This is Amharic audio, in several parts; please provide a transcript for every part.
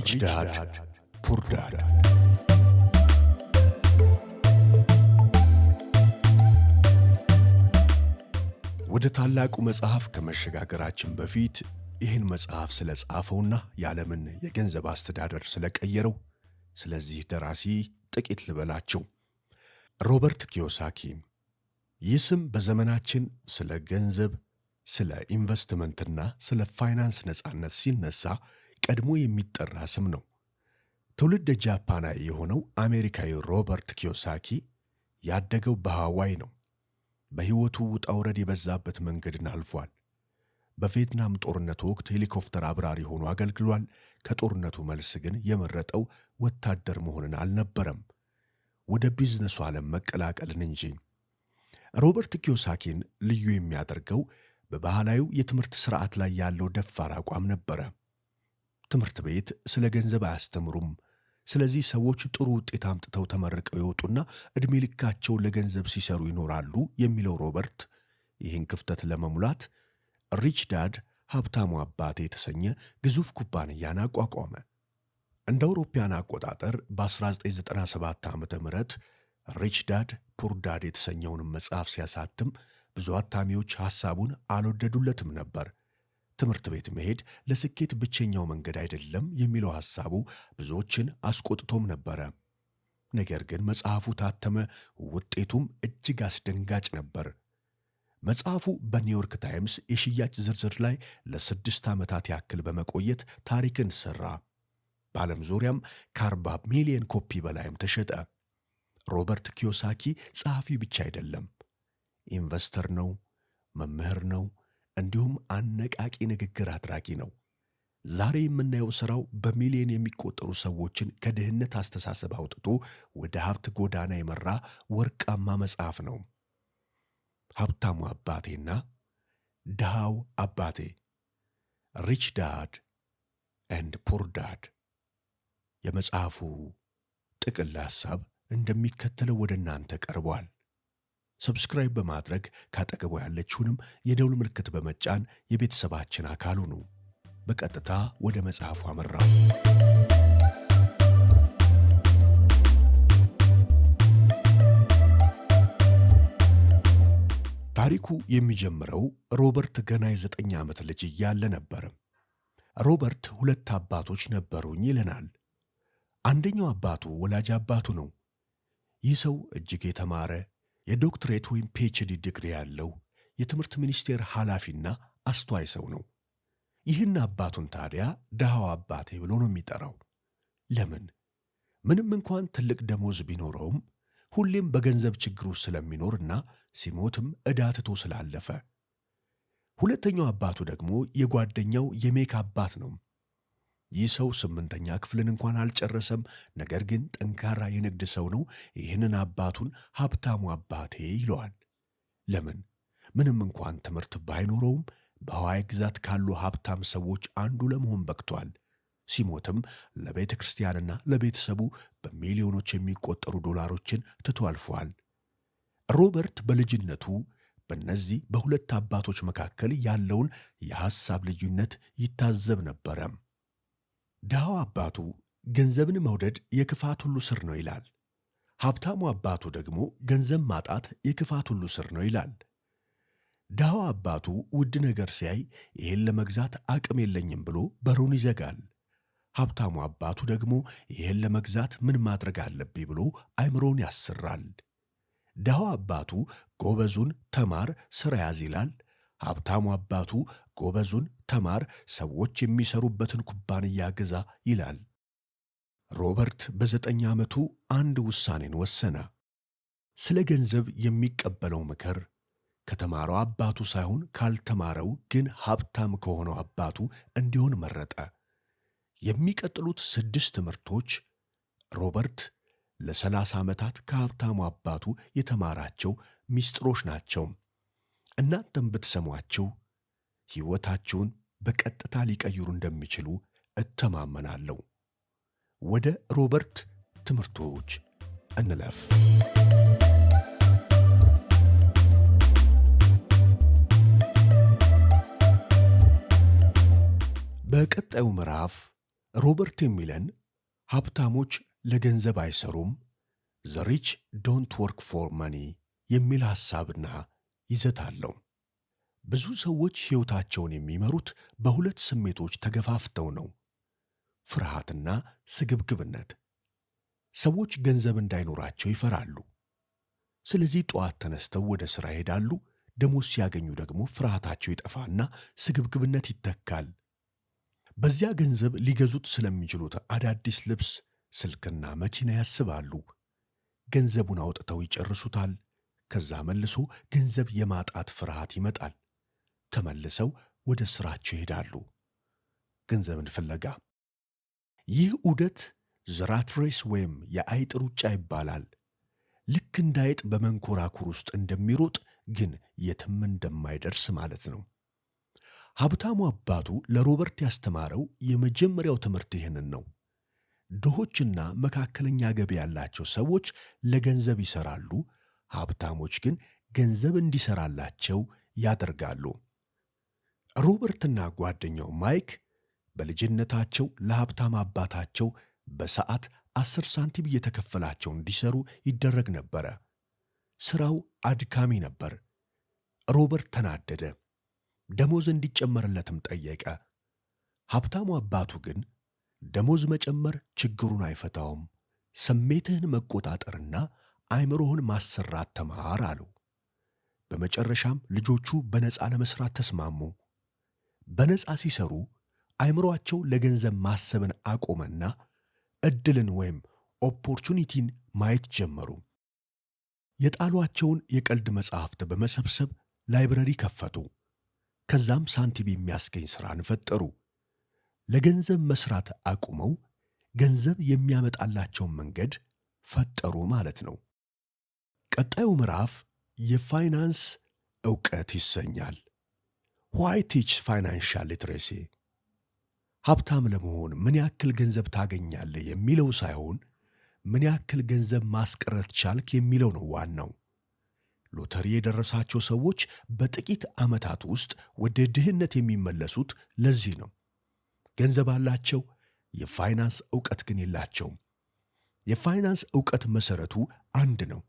ሪች ዳድ ፑር ዳድ። ወደ ታላቁ መጽሐፍ ከመሸጋገራችን በፊት ይህን መጽሐፍ ስለጻፈውና የዓለምን የገንዘብ አስተዳደር ስለቀየረው ስለዚህ ደራሲ ጥቂት ልበላቸው። ሮበርት ኪዮሳኪ። ይህ ስም በዘመናችን ስለ ገንዘብ፣ ስለ ኢንቨስትመንትና ስለ ፋይናንስ ነጻነት ሲነሳ ቀድሞ የሚጠራ ስም ነው። ትውልደ ጃፓናዊ የሆነው አሜሪካዊ ሮበርት ኪዮሳኪ ያደገው በሃዋይ ነው። በሕይወቱ ውጣ ውረድ የበዛበት መንገድን አልፏል። በቪየትናም ጦርነት ወቅት ሄሊኮፕተር አብራሪ ሆኖ አገልግሏል። ከጦርነቱ መልስ ግን የመረጠው ወታደር መሆንን አልነበረም፣ ወደ ቢዝነሱ ዓለም መቀላቀልን እንጂ። ሮበርት ኪዮሳኪን ልዩ የሚያደርገው በባህላዊው የትምህርት ሥርዓት ላይ ያለው ደፋር አቋም ነበረ። ትምህርት ቤት ስለ ገንዘብ አያስተምሩም። ስለዚህ ሰዎች ጥሩ ውጤት አምጥተው ተመርቀው ይወጡና ዕድሜ ልካቸው ለገንዘብ ሲሰሩ ይኖራሉ የሚለው ሮበርት ይህን ክፍተት ለመሙላት ሪች ዳድ ሀብታሙ አባቴ የተሰኘ ግዙፍ ኩባንያን አቋቋመ። እንደ አውሮፓውያን አቆጣጠር በ1997 ዓ.ም ሪች ዳድ ፑር ዳድ የተሰኘውን መጽሐፍ ሲያሳትም ብዙ አታሚዎች ሐሳቡን አልወደዱለትም ነበር። ትምህርት ቤት መሄድ ለስኬት ብቸኛው መንገድ አይደለም የሚለው ሐሳቡ ብዙዎችን አስቆጥቶም ነበረ። ነገር ግን መጽሐፉ ታተመ፣ ውጤቱም እጅግ አስደንጋጭ ነበር። መጽሐፉ በኒውዮርክ ታይምስ የሽያጭ ዝርዝር ላይ ለ6 ዓመታት ያክል በመቆየት ታሪክን ሠራ። በዓለም ዙሪያም ከ40 ሚሊዮን ኮፒ በላይም ተሸጠ። ሮበርት ኪዮሳኪ ጸሐፊ ብቻ አይደለም፣ ኢንቨስተር ነው፣ መምህር ነው፣ እንዲሁም አነቃቂ ንግግር አድራጊ ነው። ዛሬ የምናየው ሥራው በሚሊዮን የሚቆጠሩ ሰዎችን ከድህነት አስተሳሰብ አውጥቶ ወደ ሀብት ጎዳና የመራ ወርቃማ መጽሐፍ ነው። ሀብታሙ አባቴና ድሃው አባቴ፣ ሪች ዳድ ኤንድ ፑር ዳድ። የመጽሐፉ ጥቅል ሐሳብ እንደሚከተለው ወደ እናንተ ቀርቧል። ሰብስክራይብ በማድረግ ካጠገቡ ያለችውንም የደውል ምልክት በመጫን የቤተሰባችን አካል ሁኑ። በቀጥታ ወደ መጽሐፉ አመራው። ታሪኩ የሚጀምረው ሮበርት ገና የ9 ዓመት ልጅ እያለ ነበር። ሮበርት 2 አባቶች ነበሩኝ ይለናል። አንደኛው አባቱ ወላጅ አባቱ ነው። ይህ ሰው እጅግ የተማረ የዶክትሬት ወይም ፒኤችዲ ዲግሪ ያለው የትምህርት ሚኒስቴር ኃላፊና አስተዋይ ሰው ነው። ይህን አባቱን ታዲያ ድሃው አባቴ ብሎ ነው የሚጠራው። ለምን? ምንም እንኳን ትልቅ ደሞዝ ቢኖረውም ሁሌም በገንዘብ ችግር ውስጥ ስለሚኖርና ሲሞትም ዕዳ ትቶ ስላለፈ። ሁለተኛው አባቱ ደግሞ የጓደኛው የሜክ አባት ነው። ይህ ሰው 8ኛ ክፍልን እንኳን አልጨረሰም፣ ነገር ግን ጠንካራ የንግድ ሰው ነው። ይህንን አባቱን ሀብታሙ አባቴ ይለዋል። ለምን? ምንም እንኳን ትምህርት ባይኖረውም በሐዋይ ግዛት ካሉ ሀብታም ሰዎች አንዱ ለመሆን በቅቷል። ሲሞትም ለቤተ ክርስቲያንና ለቤተሰቡ በሚሊዮኖች የሚቆጠሩ ዶላሮችን ትቶ አልፏል። ሮበርት በልጅነቱ በእነዚህ በሁለት አባቶች መካከል ያለውን የሐሳብ ልዩነት ይታዘብ ነበረ። ድሃው አባቱ ገንዘብን መውደድ የክፋት ሁሉ ስር ነው ይላል። ሀብታሙ አባቱ ደግሞ ገንዘብ ማጣት የክፋት ሁሉ ስር ነው ይላል። ድሃው አባቱ ውድ ነገር ሲያይ ይህን ለመግዛት አቅም የለኝም ብሎ በሩን ይዘጋል። ሀብታሙ አባቱ ደግሞ ይህን ለመግዛት ምን ማድረግ አለብኝ ብሎ አይምሮን ያስራል። ድሃው አባቱ ጎበዙን ተማር፣ ሥራ ያዝ ይላል። ሀብታሙ አባቱ ጎበዙን ተማር፣ ሰዎች የሚሰሩበትን ኩባንያ ግዛ ይላል። ሮበርት በ9 ዓመቱ አንድ ውሳኔን ወሰነ። ስለ ገንዘብ የሚቀበለው ምክር ከተማረው አባቱ ሳይሆን ካልተማረው ግን ሀብታም ከሆነው አባቱ እንዲሆን መረጠ። የሚቀጥሉት 6 ትምህርቶች ሮበርት ለ30 ዓመታት ከሀብታሙ አባቱ የተማራቸው ምስጢሮች ናቸው። እናንተም ብትሰሟቸው ሕይወታችሁን በቀጥታ ሊቀይሩ እንደሚችሉ እተማመናለሁ። ወደ ሮበርት ትምህርቶች እንለፍ። በቀጣዩ ምዕራፍ ሮበርት የሚለን ሀብታሞች ለገንዘብ አይሰሩም፣ ዘ ሪች ዶንት ወርክ ፎር መኒ የሚል ሐሳብና ይዘት አለው። ብዙ ሰዎች ሕይወታቸውን የሚመሩት በሁለት ስሜቶች ተገፋፍተው ነው፤ ፍርሃትና ስግብግብነት። ሰዎች ገንዘብ እንዳይኖራቸው ይፈራሉ። ስለዚህ ጠዋት ተነስተው ወደ ሥራ ይሄዳሉ። ደሞዝ ሲያገኙ ደግሞ ፍርሃታቸው ይጠፋና ስግብግብነት ይተካል። በዚያ ገንዘብ ሊገዙት ስለሚችሉት አዳዲስ ልብስ፣ ስልክና መኪና ያስባሉ። ገንዘቡን አውጥተው ይጨርሱታል። ከዛ መልሶ ገንዘብ የማጣት ፍርሃት ይመጣል። ተመልሰው ወደ ሥራቸው ይሄዳሉ፣ ገንዘብን ፍለጋ። ይህ ዑደት ዘ ራት ሬስ ወይም የአይጥ ሩጫ ይባላል። ልክ እንደ አይጥ በመንኮራኩር ውስጥ እንደሚሮጥ ግን የትም እንደማይደርስ ማለት ነው። ሀብታሙ አባቱ ለሮበርት ያስተማረው የመጀመሪያው ትምህርት ይህንን ነው። ድሆችና መካከለኛ ገቢ ያላቸው ሰዎች ለገንዘብ ይሰራሉ፣ ሀብታሞች ግን ገንዘብ እንዲሰራላቸው ያደርጋሉ። ሮበርትና ጓደኛው ማይክ በልጅነታቸው ለሀብታም አባታቸው በሰዓት 10 ሳንቲም እየተከፈላቸው እንዲሰሩ ይደረግ ነበረ። ሥራው አድካሚ ነበር። ሮበርት ተናደደ። ደሞዝ እንዲጨመርለትም ጠየቀ። ሀብታሙ አባቱ ግን ደሞዝ መጨመር ችግሩን አይፈታውም፣ ስሜትህን መቆጣጠርና አእምሮህን ማሰራት ተማር አሉ። በመጨረሻም ልጆቹ በነፃ ለመስራት ተስማሙ። በነፃ ሲሰሩ አእምሮአቸው ለገንዘብ ማሰብን አቆመና ዕድልን ወይም ኦፖርቹኒቲን ማየት ጀመሩ። የጣሏቸውን የቀልድ መጻሕፍት በመሰብሰብ ላይብረሪ ከፈቱ። ከዛም ሳንቲም የሚያስገኝ ሥራን ፈጠሩ። ለገንዘብ መሥራት አቁመው ገንዘብ የሚያመጣላቸውን መንገድ ፈጠሩ ማለት ነው። ቀጣዩ ምዕራፍ የፋይናንስ ዕውቀት ይሰኛል። ዋይ ቲች ፋይናንሻል ሊትሬሲ? ሀብታም ለመሆን ምን ያክል ገንዘብ ታገኛለህ የሚለው ሳይሆን ምን ያክል ገንዘብ ማስቀረት ቻልክ የሚለው ነው ዋናው። ሎተሪ የደረሳቸው ሰዎች በጥቂት ዓመታት ውስጥ ወደ ድህነት የሚመለሱት ለዚህ ነው። ገንዘብ አላቸው፣ የፋይናንስ ዕውቀት ግን የላቸውም። የፋይናንስ ዕውቀት መሠረቱ አንድ ነው።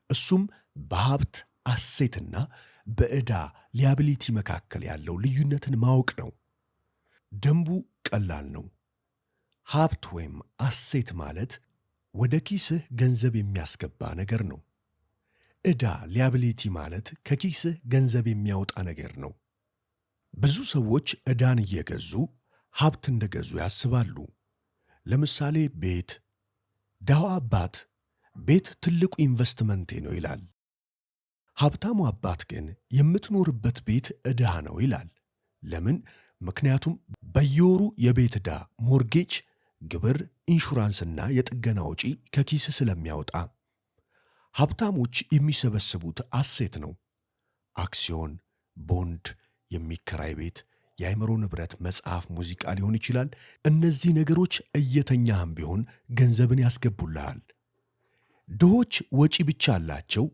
እሱም በሀብት አሴትና በዕዳ ሊያቢሊቲ መካከል ያለው ልዩነትን ማወቅ ነው። ደንቡ ቀላል ነው። ሀብት ወይም አሴት ማለት ወደ ኪስህ ገንዘብ የሚያስገባ ነገር ነው። ዕዳ ሊያቢሊቲ ማለት ከኪስህ ገንዘብ የሚያወጣ ነገር ነው። ብዙ ሰዎች ዕዳን እየገዙ ሀብት እንደገዙ ያስባሉ። ለምሳሌ ቤት። ድሃው አባት ቤት ትልቁ ኢንቨስትመንቴ ነው ይላል። ሀብታሙ አባት ግን የምትኖርበት ቤት ዕዳ ነው ይላል። ለምን? ምክንያቱም በየወሩ የቤት ዕዳ፣ ሞርጌጅ፣ ግብር፣ ኢንሹራንስና የጥገና ወጪ ከኪስ ስለሚያወጣ። ሀብታሞች የሚሰበስቡት አሴት ነው። አክሲዮን፣ ቦንድ፣ የሚከራይ ቤት፣ የአእምሮ ንብረት፣ መጽሐፍ፣ ሙዚቃ ሊሆን ይችላል። እነዚህ ነገሮች እየተኛህም ቢሆን ገንዘብን ያስገቡልሃል። ድሆች ወጪ ብቻ አላቸው።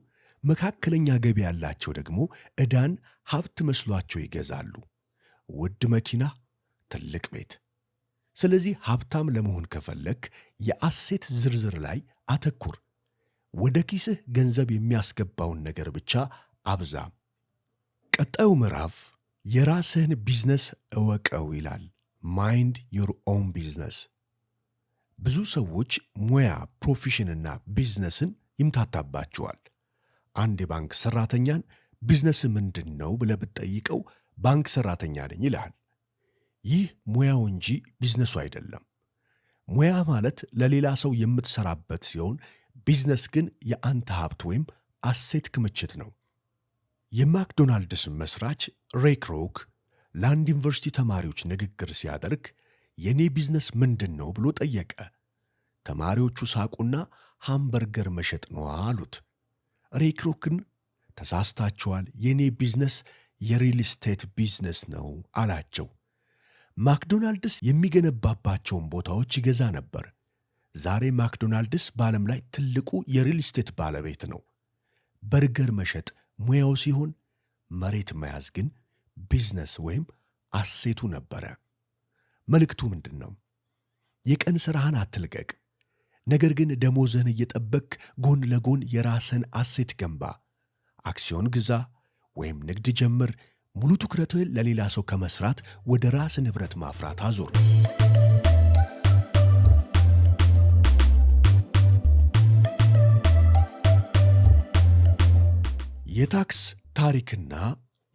መካከለኛ ገቢ ያላቸው ደግሞ ዕዳን ሀብት መስሏቸው ይገዛሉ። ውድ መኪና፣ ትልቅ ቤት። ስለዚህ ሀብታም ለመሆን ከፈለክ የአሴት ዝርዝር ላይ አተኩር። ወደ ኪስህ ገንዘብ የሚያስገባውን ነገር ብቻ አብዛ። ቀጣዩ ምዕራፍ የራስህን ቢዝነስ እወቀው ይላል። ማይንድ ዮር ኦውን ቢዝነስ። ብዙ ሰዎች ሙያ፣ ፕሮፌሽንና ቢዝነስን ይምታታባቸዋል። አንድ የባንክ ሠራተኛን ቢዝነስ ምንድን ነው ብለህ ብትጠይቀው ባንክ ሠራተኛ ነኝ ይልሃል። ይህ ሙያው እንጂ ቢዝነሱ አይደለም። ሙያ ማለት ለሌላ ሰው የምትሠራበት ሲሆን ቢዝነስ ግን የአንተ ሀብት ወይም አሴት ክምችት ነው። የማክዶናልድስ መስራች ሬይ ክሮክ ለአንድ ዩኒቨርሲቲ ተማሪዎች ንግግር ሲያደርግ የኔ ቢዝነስ ምንድን ነው ብሎ ጠየቀ። ተማሪዎቹ ሳቁና ሃምበርገር መሸጥ ነው አሉት። ሬይ ክሮክን ተሳስታችኋል፣ የኔ ቢዝነስ የሪል ስቴት ቢዝነስ ነው አላቸው። ማክዶናልድስ የሚገነባባቸውን ቦታዎች ይገዛ ነበር። ዛሬ ማክዶናልድስ በዓለም ላይ ትልቁ የሪል ስቴት ባለቤት ነው። በርገር መሸጥ ሙያው ሲሆን መሬት መያዝ ግን ቢዝነስ ወይም አሴቱ ነበረ። መልእክቱ ምንድን ነው? የቀን ሥራህን አትልቀቅ። ነገር ግን ደሞዝህን እየጠበቅ ጎን ለጎን የራስህን አሴት ገንባ። አክሲዮን ግዛ ወይም ንግድ ጀምር። ሙሉ ትኩረትህን ለሌላ ሰው ከመስራት ወደ ራስ ንብረት ማፍራት አዙር። የታክስ ታሪክና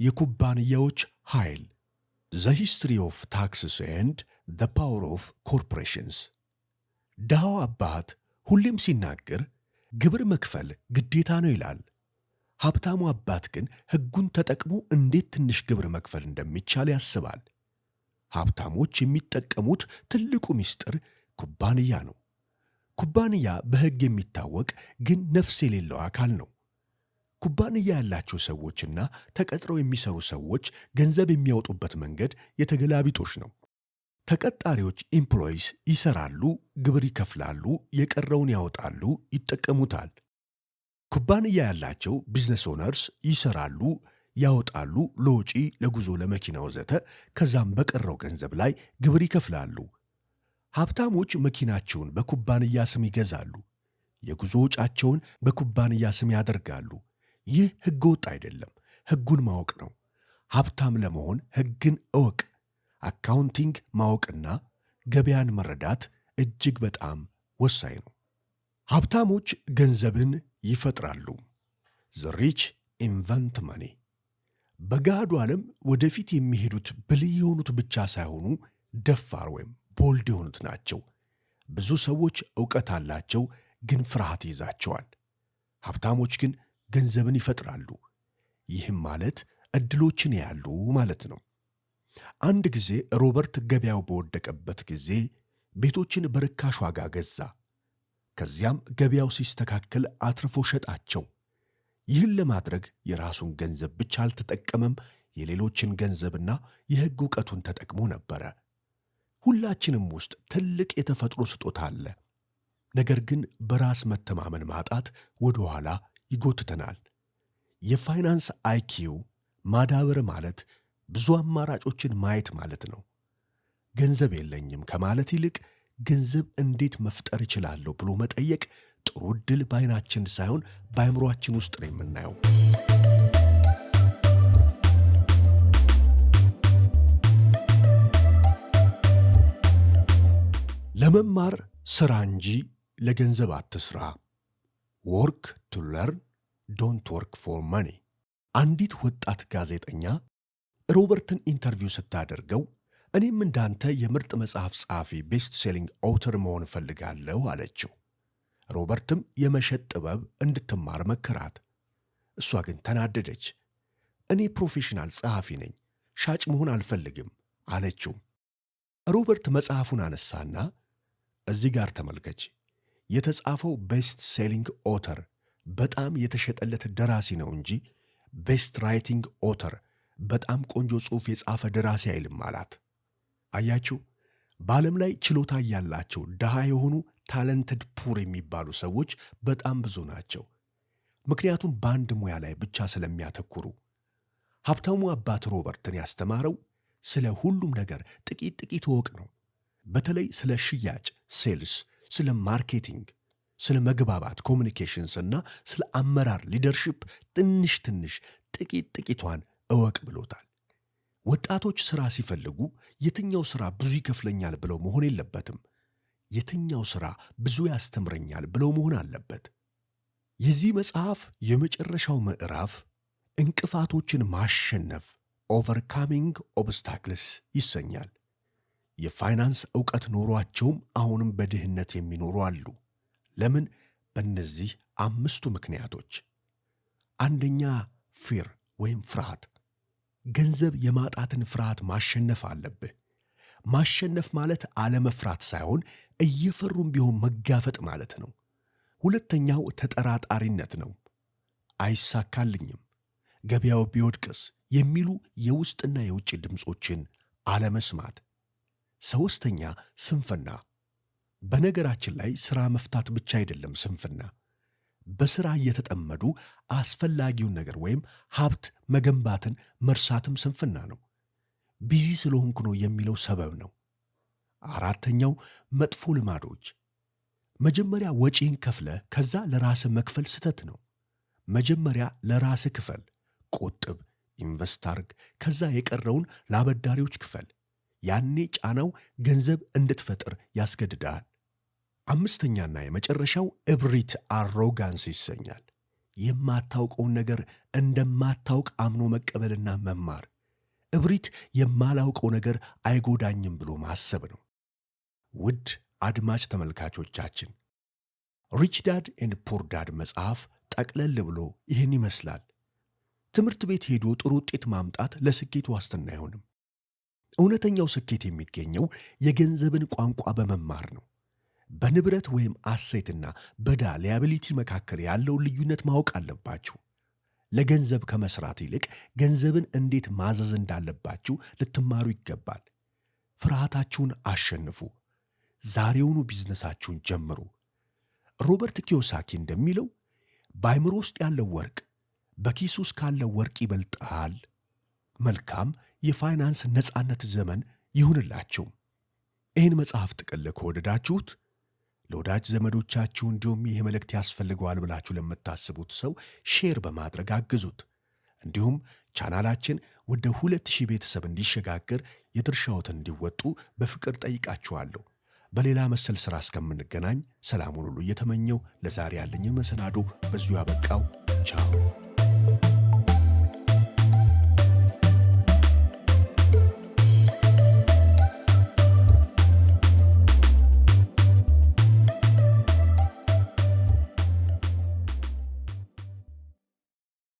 የኩባንያዎች ኃይል The History of Taxes and the Power of Corporations። ድሃው አባት ሁሌም ሲናገር ግብር መክፈል ግዴታ ነው ይላል። ሀብታሙ አባት ግን ሕጉን ተጠቅሞ እንዴት ትንሽ ግብር መክፈል እንደሚቻል ያስባል። ሀብታሞች የሚጠቀሙት ትልቁ ምስጢር ኩባንያ ነው። ኩባንያ በሕግ የሚታወቅ ግን ነፍስ የሌለው አካል ነው። ኩባንያ ያላቸው ሰዎችና ተቀጥረው የሚሰሩ ሰዎች ገንዘብ የሚያወጡበት መንገድ የተገላቢጦሽ ነው። ተቀጣሪዎች ኢምፕሎይስ ይሰራሉ፣ ግብር ይከፍላሉ፣ የቀረውን ያወጣሉ፣ ይጠቀሙታል። ኩባንያ ያላቸው ቢዝነስ ኦነርስ ይሰራሉ፣ ያወጣሉ፣ ለወጪ፣ ለጉዞ፣ ለመኪና ወዘተ። ከዛም በቀረው ገንዘብ ላይ ግብር ይከፍላሉ። ሀብታሞች መኪናቸውን በኩባንያ ስም ይገዛሉ፣ የጉዞ ወጫቸውን በኩባንያ ስም ያደርጋሉ። ይህ ሕገ ወጥ አይደለም፣ ሕጉን ማወቅ ነው። ሀብታም ለመሆን ሕግን እወቅ። አካውንቲንግ ማወቅና ገበያን መረዳት እጅግ በጣም ወሳኝ ነው። ሀብታሞች ገንዘብን ይፈጥራሉ። The rich invent money። በገሃዱ ዓለም ወደፊት የሚሄዱት ብልህ የሆኑት ብቻ ሳይሆኑ ደፋር ወይም ቦልድ የሆኑት ናቸው። ብዙ ሰዎች ዕውቀት አላቸው፣ ግን ፍርሃት ይዛቸዋል። ሀብታሞች ግን ገንዘብን ይፈጥራሉ። ይህም ማለት ዕድሎችን ያያሉ ማለት ነው። አንድ ጊዜ ሮበርት ገበያው በወደቀበት ጊዜ ቤቶችን በርካሽ ዋጋ ገዛ። ከዚያም ገበያው ሲስተካከል አትርፎ ሸጣቸው። ይህን ለማድረግ የራሱን ገንዘብ ብቻ አልተጠቀመም፣ የሌሎችን ገንዘብና የሕግ ዕውቀቱን ተጠቅሞ ነበረ። ሁላችንም ውስጥ ትልቅ የተፈጥሮ ስጦታ አለ። ነገር ግን በራስ መተማመን ማጣት ወደ ኋላ ይጎትተናል። የፋይናንስ አይኪው ማዳበር ማለት ብዙ አማራጮችን ማየት ማለት ነው። ገንዘብ የለኝም ከማለት ይልቅ ገንዘብ እንዴት መፍጠር እችላለሁ ብሎ መጠየቅ ጥሩ ዕድል በዓይናችን ሳይሆን በአእምሮአችን ውስጥ ነው የምናየው። ለመማር ሥራ እንጂ ለገንዘብ አትሥራ። ወርክ ቱ ለርን ዶንት ወርክ ፎር መኒ። አንዲት ወጣት ጋዜጠኛ ሮበርትን ኢንተርቪው ስታደርገው እኔም እንዳንተ የምርጥ መጽሐፍ ጸሐፊ ቤስት ሴሊንግ ኦተር መሆን እፈልጋለሁ አለችው። ሮበርትም የመሸጥ ጥበብ እንድትማር መከራት። እሷ ግን ተናደደች። እኔ ፕሮፌሽናል ጸሐፊ ነኝ፣ ሻጭ መሆን አልፈልግም አለችው። ሮበርት መጽሐፉን አነሳና እዚህ ጋር ተመልከች፣ የተጻፈው ቤስት ሴሊንግ ኦተር በጣም የተሸጠለት ደራሲ ነው እንጂ ቤስት ራይቲንግ ኦተር በጣም ቆንጆ ጽሑፍ የጻፈ ደራሲ አይልም አላት። አያችሁ፣ በዓለም ላይ ችሎታ ያላቸው ድሃ የሆኑ ታለንትድ ፑር የሚባሉ ሰዎች በጣም ብዙ ናቸው። ምክንያቱም በአንድ ሙያ ላይ ብቻ ስለሚያተኩሩ። ሀብታሙ አባት ሮበርትን ያስተማረው ስለ ሁሉም ነገር ጥቂት ጥቂት እወቅ ነው። በተለይ ስለ ሽያጭ ሴልስ፣ ስለ ማርኬቲንግ፣ ስለ መግባባት ኮሚኒኬሽንስ እና ስለ አመራር ሊደርሺፕ ትንሽ ትንሽ ጥቂት ጥቂቷን እወቅ ብሎታል። ወጣቶች ሥራ ሲፈልጉ የትኛው ሥራ ብዙ ይከፍለኛል ብለው መሆን የለበትም። የትኛው ሥራ ብዙ ያስተምረኛል ብለው መሆን አለበት። የዚህ መጽሐፍ የመጨረሻው ምዕራፍ እንቅፋቶችን ማሸነፍ ኦቨርካሚንግ ኦብስታክልስ ይሰኛል። የፋይናንስ ዕውቀት ኖሯቸውም አሁንም በድህነት የሚኖሩ አሉ። ለምን? በእነዚህ 5 ምክንያቶች። አንደኛ፣ ፊር ወይም ፍርሃት። ገንዘብ የማጣትን ፍርሃት ማሸነፍ አለብህ። ማሸነፍ ማለት አለመፍራት ሳይሆን እየፈሩም ቢሆን መጋፈጥ ማለት ነው። ሁለተኛው ተጠራጣሪነት ነው። አይሳካልኝም፣ ገበያው ቢወድቅስ የሚሉ የውስጥና የውጭ ድምፆችን አለመስማት። ሦስተኛ፣ ስንፍና። በነገራችን ላይ ሥራ መፍታት ብቻ አይደለም ስንፍና። በሥራ እየተጠመዱ አስፈላጊውን ነገር ወይም ሀብት መገንባትን መርሳትም ስንፍና ነው። ቢዚ ስለሆንኩ ነው የሚለው ሰበብ ነው። 4ኛው መጥፎ ልማዶች። መጀመሪያ ወጪን ከፍለ ከዛ ለራስህ መክፈል ስተት ነው። መጀመሪያ ለራስህ ክፈል፣ ቆጥብ፣ ኢንቨስት አርግ፣ ከዛ የቀረውን ለአበዳሪዎች ክፈል። ያኔ ጫናው ገንዘብ እንድትፈጥር ያስገድዳል። 5ኛና የመጨረሻው እብሪት አሮጋንስ ይሰኛል። የማታውቀውን ነገር እንደማታውቅ አምኖ መቀበልና መማር። እብሪት የማላውቀው ነገር አይጎዳኝም ብሎ ማሰብ ነው። ውድ አድማጭ ተመልካቾቻችን ሪች ዳድ ኤንድ ፑር ዳድ መጽሐፍ ጠቅለል ብሎ ይህን ይመስላል። ትምህርት ቤት ሄዶ ጥሩ ውጤት ማምጣት ለስኬት ዋስትና አይሆንም። እውነተኛው ስኬት የሚገኘው የገንዘብን ቋንቋ በመማር ነው። በንብረት ወይም አሴትና በዕዳ ሊያቢሊቲ መካከል ያለውን ልዩነት ማወቅ አለባችሁ። ለገንዘብ ከመስራት ይልቅ ገንዘብን እንዴት ማዘዝ እንዳለባችሁ ልትማሩ ይገባል። ፍርሃታችሁን አሸንፉ። ዛሬውኑ ቢዝነሳችሁን ጀምሩ። ሮበርት ኪዮሳኪ እንደሚለው በአእምሮ ውስጥ ያለው ወርቅ በኪስ ውስጥ ካለው ወርቅ ይበልጣል። መልካም የፋይናንስ ነፃነት ዘመን ይሁንላችሁ። ይህን መጽሐፍ ጥቅል ከወደዳችሁት ለወዳጅ ዘመዶቻችሁ እንዲሁም ይህ መልእክት ያስፈልገዋል ብላችሁ ለምታስቡት ሰው ሼር በማድረግ አግዙት። እንዲሁም ቻናላችን ወደ 2000 ቤተሰብ እንዲሸጋገር የድርሻዎትን እንዲወጡ በፍቅር ጠይቃችኋለሁ። በሌላ መሰል ሥራ እስከምንገናኝ ሰላሙን ሁሉ እየተመኘው ለዛሬ ያለኝን መሰናዶ በዚሁ ያበቃው። ቻው።